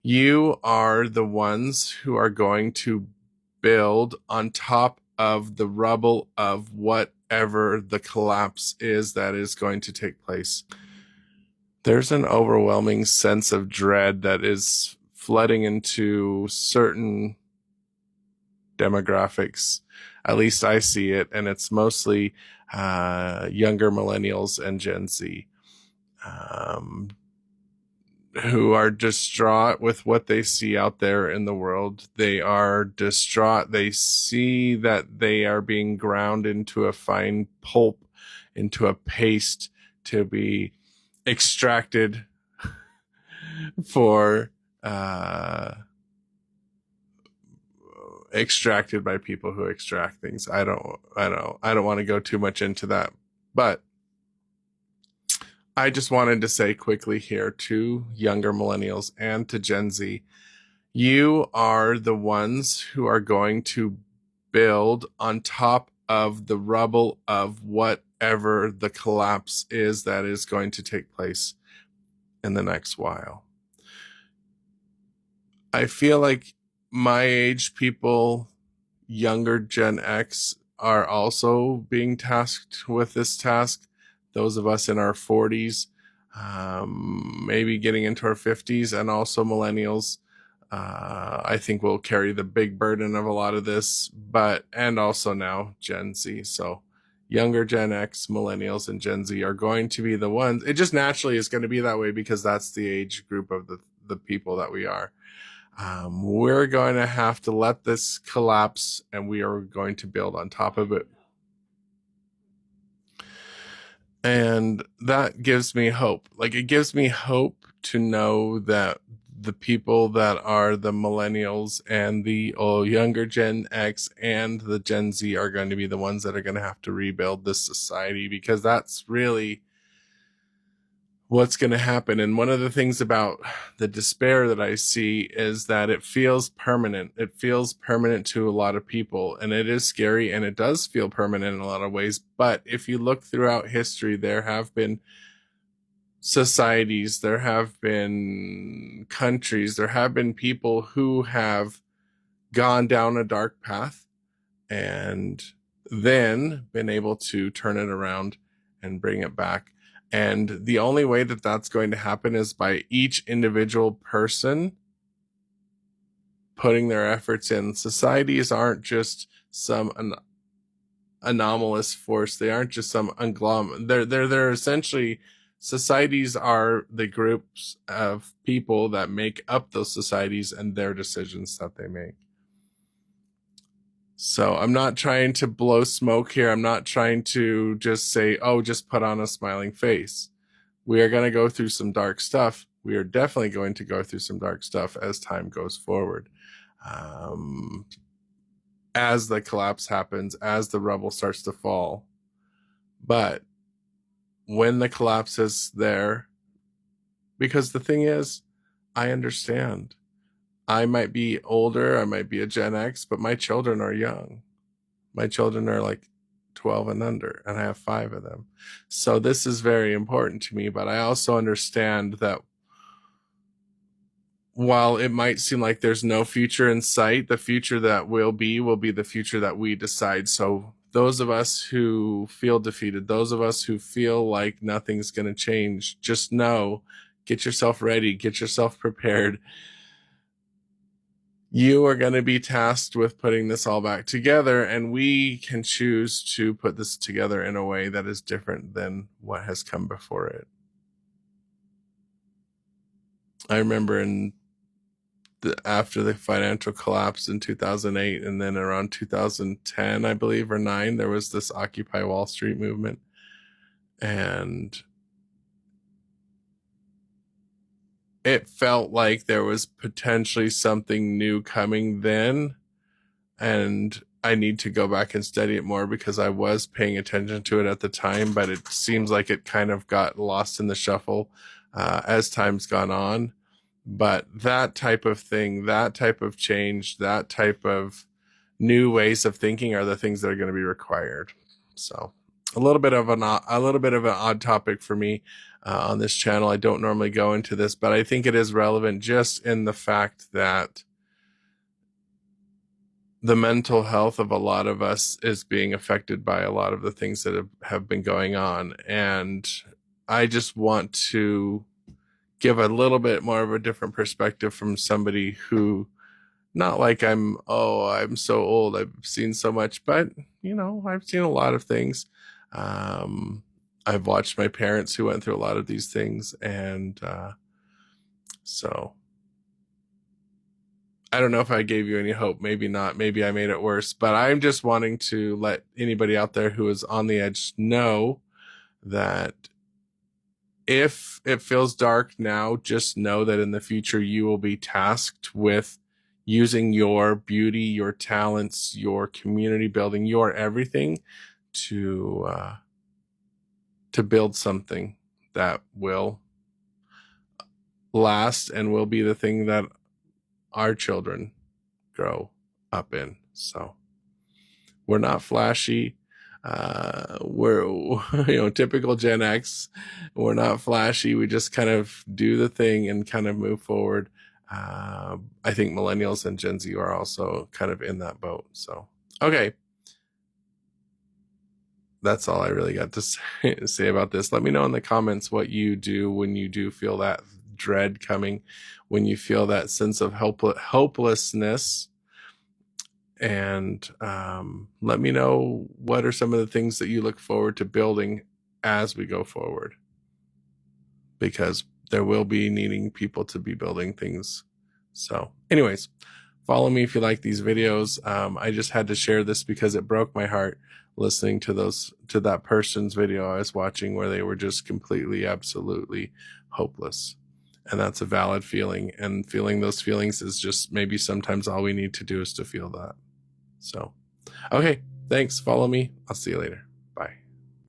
You are the ones who are going to build on top of the rubble of whatever the collapse is that is going to take place. There's an overwhelming sense of dread that is flooding into certain demographics. At least I see it, and it's mostly younger millennials and Gen Z. Who are distraught with what they see out there in the world. They are distraught. They see that they are being ground into a fine pulp, into a paste to be extracted for extracted by people who extract things. I don't want to go too much into that, but I just wanted to say quickly here to younger millennials and to Gen Z, you are the ones who are going to build on top of the rubble of whatever the collapse is that is going to take place in the next while. I feel like my age people, younger Gen X, are also being tasked with this task. Those of us in our 40s, maybe getting into our 50s, and also millennials, I think will carry the big burden of a lot of this, and also now Gen Z. So younger Gen X, millennials, and Gen Z are going to be the ones. It just naturally is going to be that way because that's the age group of the people that we are. We're going to have to let this collapse, and we are going to build on top of it. And that gives me hope. Like, it gives me hope to know that the people that are the millennials and the younger Gen X and the Gen Z are going to be the ones that are going to have to rebuild this society, because that's really what's going to happen. And one of the things about the despair that I see is that it feels permanent. It feels permanent to a lot of people, and it is scary, and it does feel permanent in a lot of ways. But if you look throughout history, there have been societies, there have been countries, there have been people who have gone down a dark path and then been able to turn it around and bring it back. And the only way that that's going to happen is by each individual person putting their efforts in. Societies aren't just some anomalous force. They aren't just some unglomerate. They're essentially, societies are the groups of people that make up those societies and their decisions that they make. So I'm not trying to blow smoke here. I'm not trying to just say, oh, just put on a smiling face. We are going to go through some dark stuff. We are definitely going to go through some dark stuff as time goes forward. As the collapse happens, as the rubble starts to fall. But when the collapse is there, because the thing is, I understand. I might be older, I might be a Gen X, but my children are young. My children are like 12 and under, and I have 5 of them. So this is very important to me, but I also understand that while it might seem like there's no future in sight, the future that will be the future that we decide. So those of us who feel defeated, those of us who feel like nothing's going to change, just know, get yourself ready, get yourself prepared. You are going to be tasked with putting this all back together, and we can choose to put this together in a way that is different than what has come before it. I remember after the financial collapse in 2008, and then around 2010, I believe, or 9, there was this Occupy Wall Street movement. And it felt like there was potentially something new coming then. And I need to go back and study it more because I was paying attention to it at the time, but it seems like it kind of got lost in the shuffle as time's gone on. But that type of thing, that type of change, that type of new ways of thinking are the things that are going to be required. So a little bit of an odd topic for me. on this channel. I don't normally go into this, but I think it is relevant just in the fact that the mental health of a lot of us is being affected by a lot of the things that have been going on. And I just want to give a little bit more of a different perspective from somebody who, not like I'm so old, I've seen so much, but I've seen a lot of things. I've watched my parents who went through a lot of these things, and so I don't know if I gave you any hope. Maybe not. Maybe I made it worse. But I'm just wanting to let anybody out there who is on the edge know that if it feels dark now, just know that in the future you will be tasked with using your beauty, your talents, your community building, your everything to build something that will last and will be the thing that our children grow up in. So we're not flashy. We're typical Gen X. We're not flashy. We just kind of do the thing and kind of move forward. I think millennials and Gen Z are also kind of in that boat. So, okay. That's all I really got to say about this. Let me know in the comments what you do when you do feel that dread coming, when you feel that sense of hopelessness. And let me know what are some of the things that you look forward to building as we go forward, because there will be needing people to be building things. So anyways, follow me if you like these videos. I just had to share this because it broke my heart listening to that person's video I was watching where they were just completely, absolutely hopeless. And that's a valid feeling, and feeling those feelings is just maybe sometimes all we need to do is to feel that. So, okay, thanks. Follow me. I'll see you later.